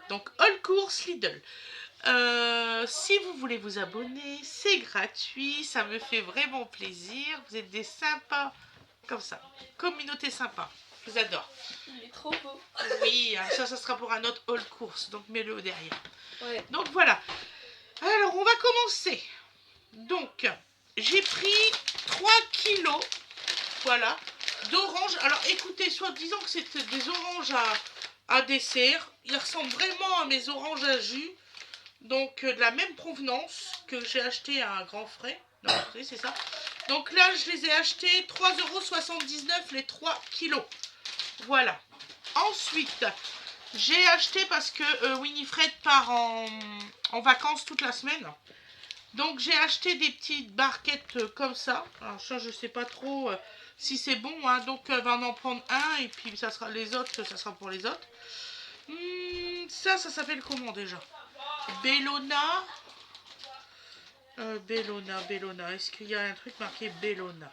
Donc, all course Lidl. Si vous voulez vous abonner, c'est gratuit, ça me fait vraiment plaisir. Vous êtes des sympas, comme ça. Communauté sympa, je vous adore. Il est trop beau. Oui, ça sera pour un autre all course, donc mets-le derrière. Ouais. Donc voilà. Alors, on va commencer. Donc, j'ai pris 3 kilos, voilà, d'oranges. Alors, écoutez, soit disant que c'est des oranges à dessert. Ils ressemblent vraiment à mes oranges à jus. Donc, de la même provenance que j'ai acheté à un grand frais. Non, c'est ça. Donc là, je les ai achetés 3,79 € les 3 kilos. Voilà. Ensuite, j'ai acheté parce que Winifred part en vacances toute la semaine. Donc j'ai acheté des petites barquettes comme ça. Alors ça, je sais pas trop si c'est bon. Hein. Donc elle va en prendre un et puis ça sera les autres, ça sera pour les autres. Ça s'appelle comment déjà? Bellona. Bellona. Est-ce qu'il y a un truc marqué Bellona?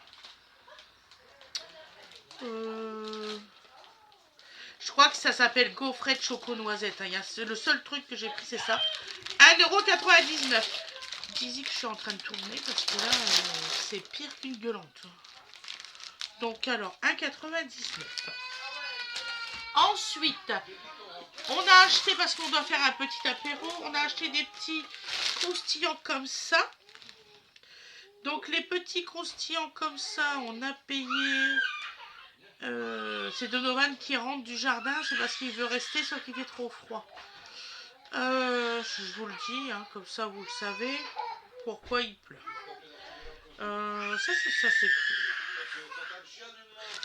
Je crois que ça s'appelle gaufrette choco-noisette. Hein. Le seul truc que j'ai pris, c'est ça. 1,99 €. Dis-y que je suis en train de tourner parce que là, c'est pire qu'une gueulante. Donc alors, 1,99 €. Ensuite, on a acheté, parce qu'on doit faire un petit apéro, on a acheté des petits croustillants comme ça. Donc les petits croustillants comme ça, on a payé... c'est Donovan qui rentre du jardin, c'est parce qu'il veut rester, sauf qu'il fait trop froid. Je vous le dis, hein, comme ça vous le savez, pourquoi il pleut. Ça c'est plus.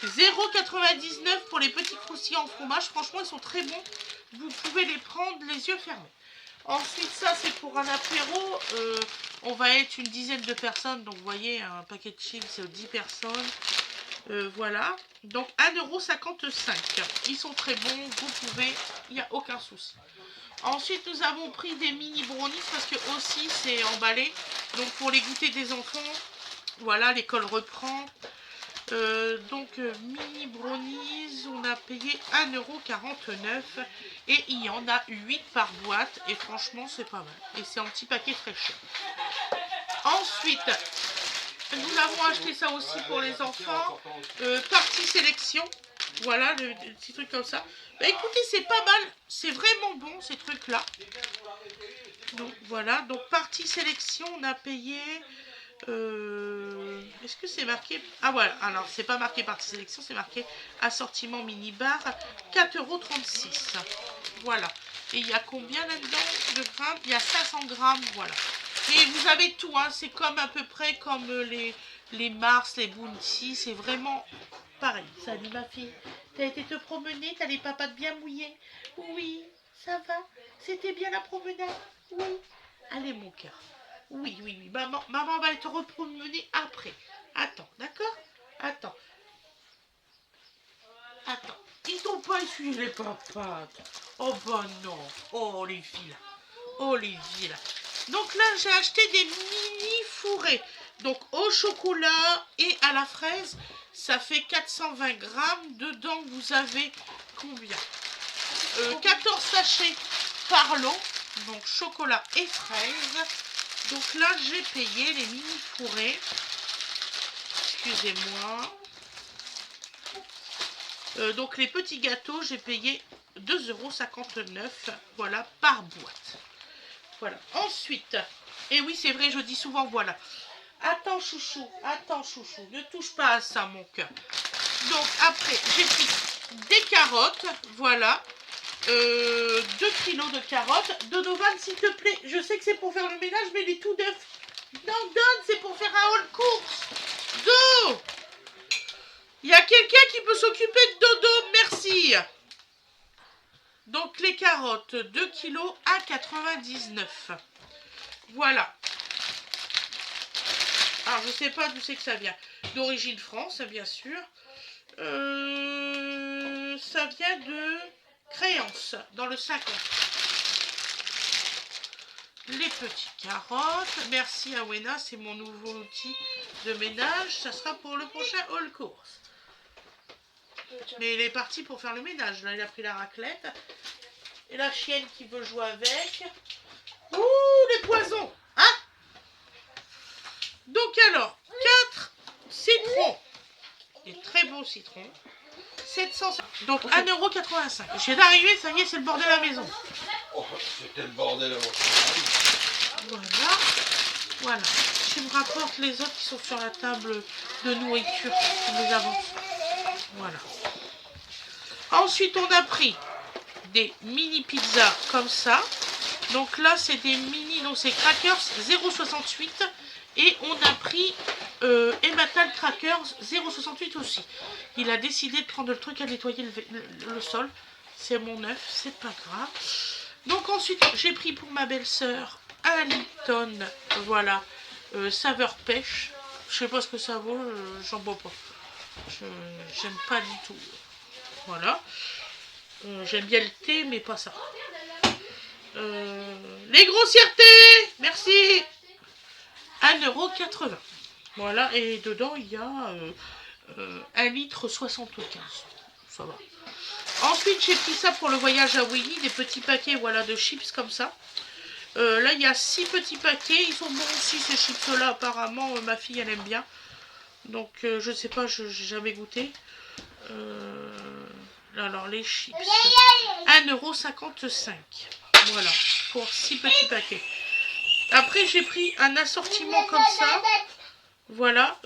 0,99 € pour les petits croustillants en fromage. Franchement, ils sont très bons. Vous pouvez les prendre les yeux fermés. Ensuite, ça, c'est pour un apéro. On va être une dizaine de personnes. Donc, vous voyez, un paquet de chips, c'est 10 personnes. Voilà. Donc, 1,55 €. Ils sont très bons. Vous pouvez. Il n'y a aucun souci. Ensuite, nous avons pris des mini brownies parce que aussi, c'est emballé. Donc, pour les goûter des enfants. Voilà, l'école reprend. Mini brownies, on a payé 1,49 € et il y en a 8 par boîte et franchement c'est pas mal et c'est en petit paquet très cher. Ensuite, nous avons acheté ça aussi pour les enfants, partie sélection, voilà le petit truc comme ça. Bah écoutez, c'est pas mal, c'est vraiment bon ces trucs là. Donc voilà, donc partie sélection, on a payé... Est-ce que c'est marqué? Ah voilà, alors c'est pas marqué partie sélection, c'est marqué assortiment mini bar, 4,36 €. Voilà. Et il y a combien là-dedans de grammes? Il y a 500 grammes, voilà. Et vous avez tout, hein, c'est comme à peu près comme les Mars, les Bounty, c'est vraiment pareil. Salut ma fille, t'as été te promener, t'as les papates bien mouillées? Oui, ça va. C'était bien la promenade? Oui. Allez mon cœur. Oui. Maman va te repromener après. Attends, d'accord? Attends. Ils t'ont pas essuyé les papates. Oh bah non. Oh les vilains. Donc là, j'ai acheté des mini fourrés. Donc au chocolat et à la fraise, ça fait 420 grammes. Dedans, vous avez combien? 14 sachets par lot. Donc chocolat et fraise. Donc là, j'ai payé les mini fourrés. Excusez-moi. Donc les petits gâteaux, j'ai payé 2,59 €. Voilà, par boîte. Voilà. Ensuite, et oui, c'est vrai, je dis souvent voilà. Attends, chouchou. Ne touche pas à ça, mon cœur. Donc après, j'ai pris des carottes. Voilà. 2 kilos de carottes. Donovan, s'il te plaît, je sais que c'est pour faire le ménage, mais il est tout neuf. Non, donne, c'est pour faire un haul course. Do. Il y a quelqu'un qui peut s'occuper de Dodo, merci. Donc les carottes, 2 kilos à 99. Voilà. Alors je sais pas d'où c'est que ça vient. D'origine France, bien sûr. Ça vient de Créance, dans le 50. Les petites carottes. Merci à Wena, c'est mon nouveau outil de ménage. Ça sera pour le prochain haul course. Mais il est parti pour faire le ménage. Là, il a pris la raclette. Et la chienne qui veut jouer avec. Ouh, les poisons. Hein? Donc alors, 4 citrons. Des très beaux citrons. 750. Donc 1,85 €. Je viens d'arriver, ça y est, c'est le bordel à la maison. Oh, c'était le bordel avant. Voilà. Voilà. Je me rapporte les autres qui sont sur la table de nourriture. Je les avance. Voilà. Ensuite, on a pris des mini pizzas comme ça. Donc là, c'est des mini, donc c'est crackers 0,68. Et on a pris Emmental Crackers 0,68 aussi. Il a décidé de prendre le truc à nettoyer le sol. C'est mon œuf, c'est pas grave. Donc ensuite, j'ai pris pour ma belle-sœur un Lipton, voilà, saveur pêche. Je sais pas ce que ça vaut, j'en bois pas. J'aime pas du tout. Voilà. J'aime bien le thé, mais pas ça. Les grossièretés, merci. 1,80 €. Voilà, et dedans il y a 1,75 litre. Ça va. Ensuite, j'ai pris ça pour le voyage à Willy, des petits paquets, voilà, de chips comme ça. Là, il y a 6 petits paquets. Ils sont bons aussi, ces chips-là, apparemment. Ma fille, elle aime bien. Donc, je sais pas, je n'ai jamais goûté. Alors, les chips. 1,55 €. Voilà, pour 6 petits paquets. Après, j'ai pris un assortiment comme ça. Voilà,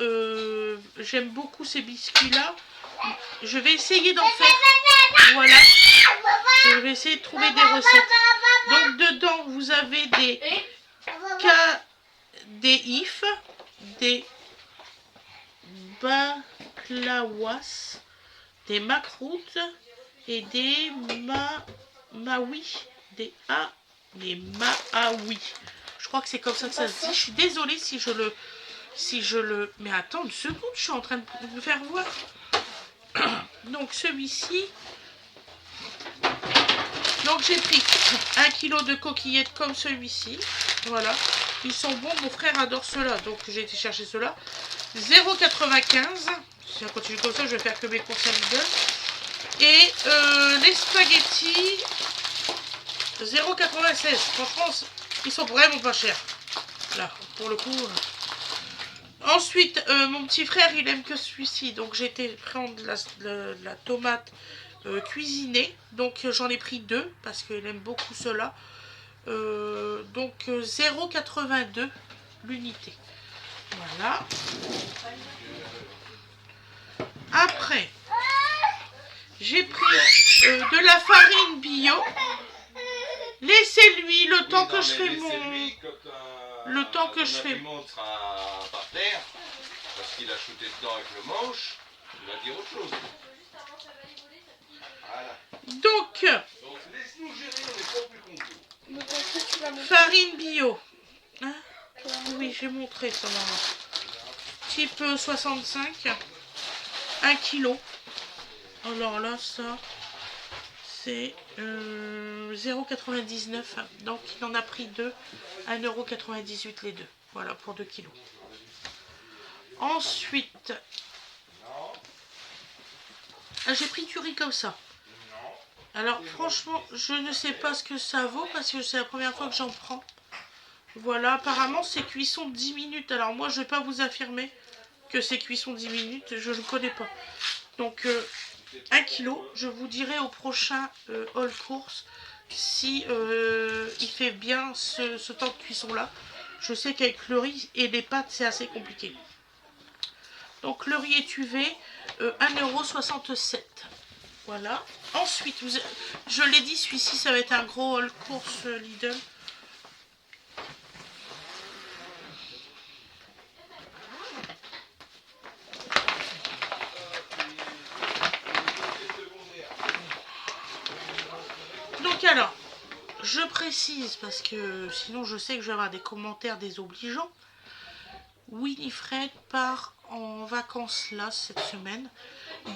j'aime beaucoup ces biscuits-là. Je vais essayer d'en faire. Voilà. Je vais essayer de trouver des recettes. Donc, dedans, vous avez des if, des baklawas, des makroutes et des maoui. Des maaoui. Je crois que c'est comme ça que ça se dit. Je suis désolée si je le... Mais attends une seconde, je suis en train de vous faire voir. Donc celui-ci. Donc j'ai pris 1 kg de coquillettes comme celui-ci. Voilà. Ils sont bons, mon frère adore ceux-là. Donc j'ai été chercher ceux-là. 0,95 €. Si ça continue comme ça, je vais faire que mes courses à Lidl. Et les spaghettis. 0,96 €. Franchement, ils sont vraiment pas chers. Là, pour le coup. Ensuite, mon petit frère, il aime que celui-ci. Donc, j'ai été prendre la tomate cuisinée. Donc, j'en ai pris 2 parce qu'il aime beaucoup cela. Donc, 0,82 € l'unité. Voilà. Après, j'ai pris de la farine bio. Laissez-lui le temps que je fais mon... Le temps que je fais... Sera par terre, parce qu'il a shooté dedans avec le manche, il va dire autre chose. Voilà. Donc laisse-nous gérer, on n'est pas plus con. Farine bio. Hein? Oui, j'ai montré ça, maman. Type 65. 1 kg. Alors là, ça... C'est 0,99 €. Donc il en a pris 2. 1,98 € les deux. Voilà, pour 2 kilos. Ensuite, j'ai pris du riz comme ça. Alors franchement, je ne sais pas ce que ça vaut parce que c'est la première fois que j'en prends. Voilà, apparemment c'est cuisson 10 minutes. Alors moi, je ne vais pas vous affirmer que c'est cuisson 10 minutes. Je ne connais pas. Donc... 1 kg, je vous dirai au prochain haul course si il fait bien ce temps de cuisson là. Je sais qu'avec le riz et les pâtes c'est assez compliqué. Donc le riz étuvé, 1,67 €. Voilà. Ensuite, je l'ai dit, celui-ci ça va être un gros haul course Lidl. Alors, je précise parce que sinon je sais que je vais avoir des commentaires désobligeants. Winifred part en vacances là cette semaine.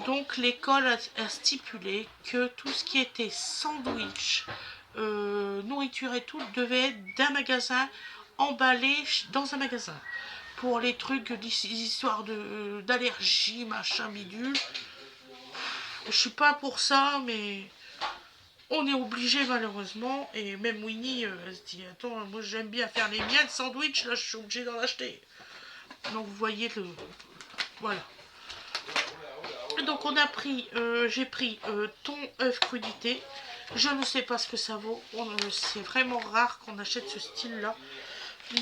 Donc l'école a stipulé que tout ce qui était sandwich, nourriture et tout devait être d'un magasin emballé dans un magasin. Pour les trucs, des histoires d'allergie, machin, bidule. Je suis pas pour ça, mais... on est obligé malheureusement. Et même Winnie, elle se dit, attends, moi j'aime bien faire les miens de sandwich, là je suis obligée d'en acheter. Donc vous voyez le... Voilà. Donc on a pris, j'ai pris thon, œuf, crudité. Je ne sais pas ce que ça vaut. C'est vraiment rare qu'on achète ce style-là.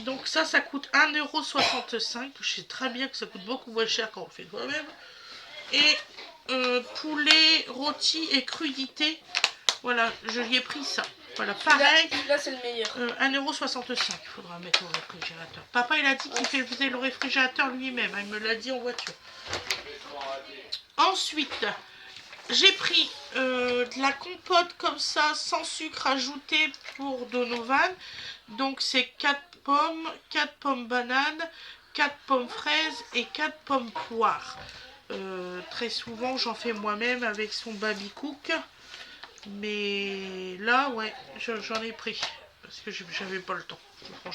Donc ça coûte 1,65 €. Je sais très bien que ça coûte beaucoup moins cher quand on le fait toi-même. Et poulet, rôti et crudité. Voilà, je lui ai pris ça. Voilà, pareil. Là c'est le meilleur. 1,65 €. Il faudra mettre au réfrigérateur. Papa, il a dit qu'il faisait le réfrigérateur lui-même. Il me l'a dit en voiture. Ensuite, j'ai pris de la compote comme ça, sans sucre ajouté pour Donovan. Donc c'est 4 pommes bananes, 4 pommes fraises et 4 pommes poires. Très souvent j'en fais moi-même avec son baby cook. Mais là, ouais, j'en ai pris. Parce que j'avais pas le temps.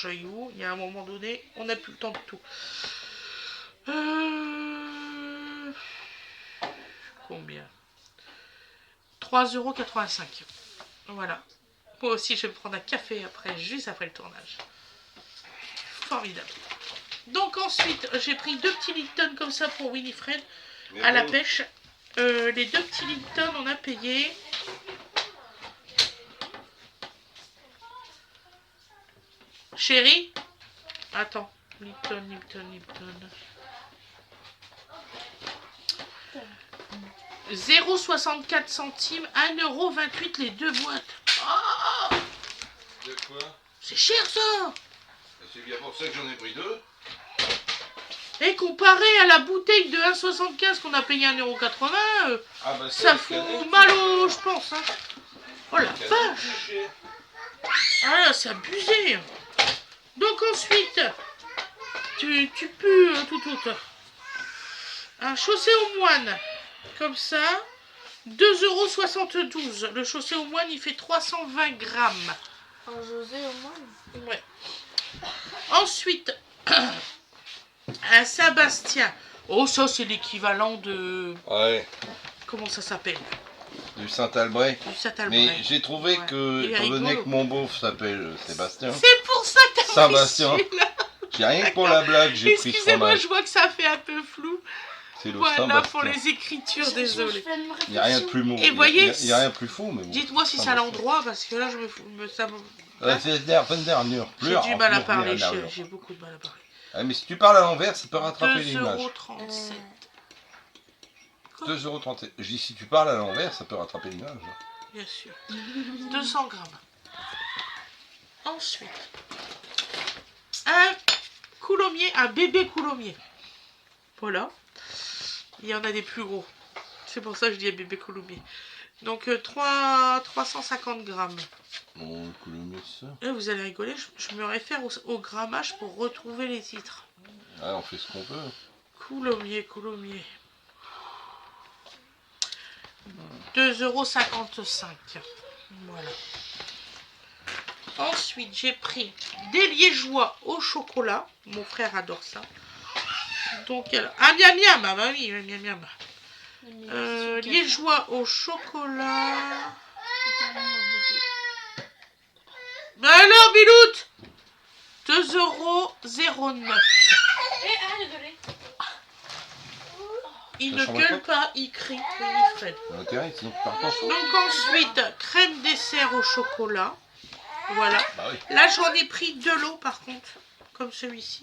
Il y a un moment donné, on n'a plus le temps de tout. Combien? 3,85 €. Voilà. Moi aussi, je vais me prendre un café après, juste après le tournage. Formidable. Donc ensuite, j'ai pris 2 petits Lipton comme ça pour Winifred à la pêche. Les 2 petits Lipton, on a payé... Chérie? Attends. Lipton. 0,64 centimes, 1,28 € les 2 boîtes. Oh, De quoi? c'est cher ça! C'est bien pour ça que j'en ai pris 2. Et comparé à la bouteille de 1,75 qu'on a payé 1,80 €, Ah bah ça fout mal au, je pense. Hein. Oh la vache! Ah là, c'est abusé! Donc ensuite, tu pues tout. Un chaussé aux moines, comme ça, 2,72 €. Le chaussé aux moines, il fait 320 grammes. Un José au moins. Ouais. Ensuite, un Saint-Bastien. Oh, ça, c'est l'équivalent de... Ouais, Comment ça s'appelle? du Saint-Albret. Du Saint-Albret. Mais j'ai trouvé Ouais. que, Il est étant donné rigolo. que mon beauf s'appelle Sébastien, C'est pour ça que t'as Saint-Bastien. pris celui-là. j'ai rien que pour la blague, j'ai pris Excusez-moi, fromage. je vois que ça fait un peu flou. C'est le Voilà pour Saint-Bastien. les écritures, désolé. Il n'y a rien de plus mou. Et voyez, il y a rien de plus fou, mais bon. Dites-moi si c'est à l'endroit, parce que là, je me ça me... C'est dernière. J'ai du mal à parler, j'ai beaucoup de mal à parler. Ah, mais si tu parles à l'envers, ça peut rattraper l'image. 2,37 €. 2,37 €. Je dis si tu parles à l'envers, ça peut rattraper l'image. Bien sûr. 200 grammes. Ensuite, un coulommier, un bébé coulommier. Voilà. Il y en a des plus gros. C'est pour ça que je dis un bébé coulommier. Donc 350 grammes. Bon, le coulommier, ça. Et vous allez rigoler, je me réfère au grammage pour retrouver les titres. Ah, on fait ce qu'on peut. Coulommier. 2,55 €. Voilà. Ensuite, j'ai pris des liégeois au chocolat. Mon frère adore ça. Donc, ah, miam miam, ah bah oui, miam miam. Liégeois au chocolat. Bah alors, Biloute, 2,09 €. Il ne gueule pas, il crie, Winifred. Donc ensuite, crème dessert au chocolat. Voilà. Bah oui. Là, j'en ai pris de l'eau par contre, comme celui-ci.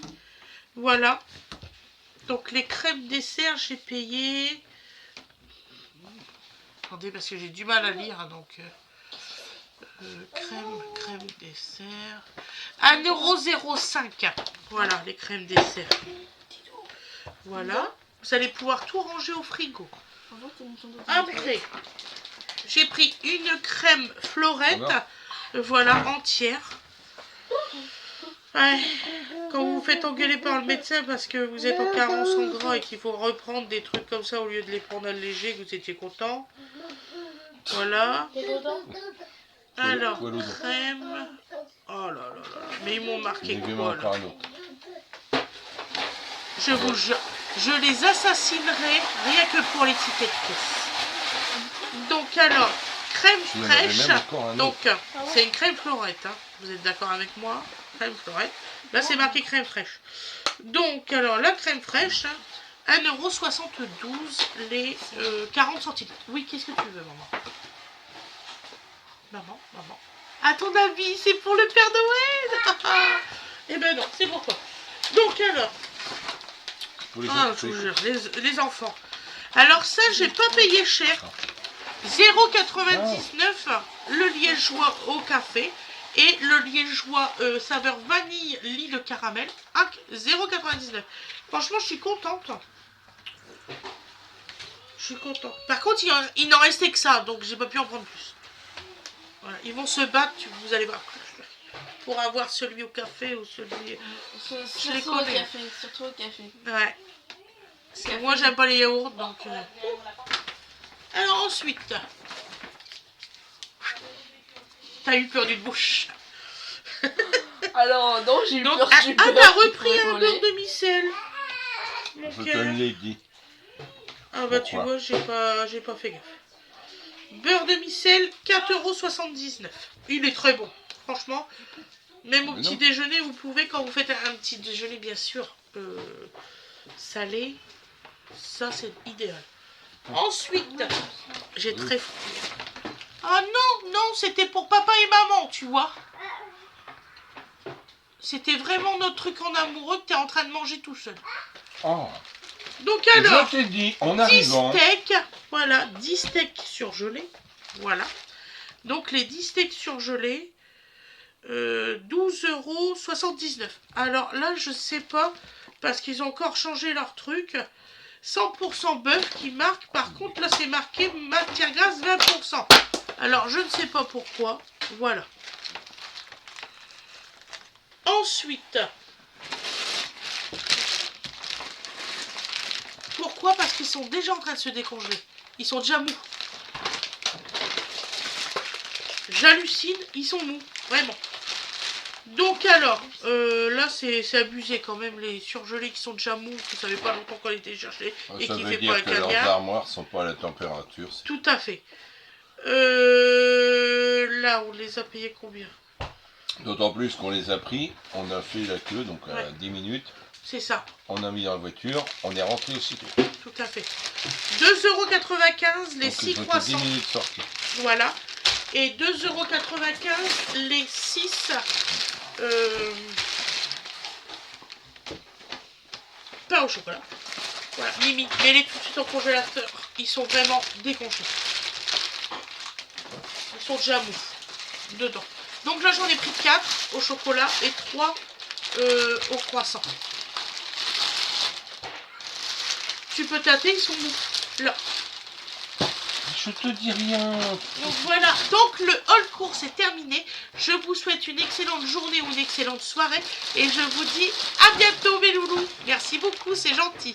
Voilà. Donc les crèmes dessert, j'ai payé... Attendez, parce que j'ai du mal à lire, donc... crème dessert... 1,05 €. Voilà, les crèmes dessert. Voilà. Vous allez pouvoir tout ranger au frigo. Après, j'ai pris une crème Florette, voilà, entière. Ouais. Quand vous vous faites engueuler par le médecin parce que vous êtes en carence en gras et qu'il faut reprendre des trucs comme ça au lieu de les prendre allégés, que vous étiez content. Voilà. Alors, crème. Oh là là là. Mais ils m'ont marqué quoi là? Je vous jure. Je les assassinerai rien que pour l'étiquette caisse. Donc alors, crème Tu en avais fraîche. même encore un autre. Donc, c'est une crème fleurette. Hein. Vous êtes d'accord avec moi? Crème fleurette. Là, c'est marqué crème fraîche. Donc, alors, la crème fraîche, 1,72 € les 40 centilitres. Oui, qu'est-ce que tu veux, maman? Maman. À ton avis, c'est pour le Père Noël? Eh ben non, c'est pour toi. Donc, alors, Pour les ah, autres, je vous c'est- jure, les enfants. Alors ça, j'ai pas payé cher. 0,99 le liégeois au café et le liégeois saveur vanille lit de caramel 0,99. Franchement, je suis contente. Je suis contente. Par contre, il n'en restait que ça, donc j'ai pas pu en prendre plus. Voilà, ils vont se battre, vous allez voir. Pour avoir celui au café ou celui... Je les Surtout au connais. café, surtout au café. Ouais. Moi, j'aime pas les yaourts, donc... Alors ensuite... T'as eu peur d'une bouche. Alors non, j'ai eu Donc, peur. j'ai eu Anne peur a qu'il repris pourrait un voler. beurre demi-sel. Je Donc, te l'ai dit. ah bah tu Pourquoi? vois, j'ai pas fait gaffe. Beurre demi-sel, 4,79 €. Il est très bon, franchement. Même au Mais petit non. déjeuner, vous pouvez, quand vous faites un petit déjeuner, bien sûr, salé, ça c'est idéal. Ensuite, j'ai très froid. Ah non, c'était pour papa et maman, tu vois. C'était vraiment notre truc en amoureux que t'es en train de manger tout seul. Oh. Donc Je alors, t'ai dit, en 10 arrivant, steaks, voilà, 10 steaks surgelés, voilà. Donc les 10 steaks surgelés, 12,79 €. Alors là, je sais pas, parce qu'ils ont encore changé leur truc. 100% bœuf qui marque, par contre là c'est marqué matière grasse 20%. Alors je ne sais pas pourquoi, voilà. Ensuite, pourquoi? Parce qu'ils sont déjà en train de se décongeler. Ils sont déjà mous. J'hallucine, ils sont mous, vraiment. Donc alors, là c'est abusé quand même, les surgelés qui sont déjà mous, vous savez pas longtemps qu'on a été chercher et ça qui veut fait pas dire un que leurs caviar. armoires sont pas à la température. c'est- Tout à fait. Là, on les a payés combien? D'autant plus qu'on les a pris, on a fait la queue, donc à Ouais. 10 minutes, C'est ça, on a mis dans la voiture, on est rentré aussitôt. tout à fait. 2,95 € les Donc 6 ils ont été 10 croissants. minutes sortis. Voilà. Et 2,95 € les 6 pain au chocolat. Voilà, Mimi, mets-les tout de suite au congélateur. Ils sont vraiment décongelés. Ils sont déjà mous dedans. Donc là, j'en ai pris 4 au chocolat et 3 au croissant. Tu peux tâter, ils sont mous. Là. Je te dis rien. Donc voilà, donc le haul course est terminé. Je vous souhaite une excellente journée ou une excellente soirée. Et je vous dis à bientôt mes loulous. Merci beaucoup, c'est gentil.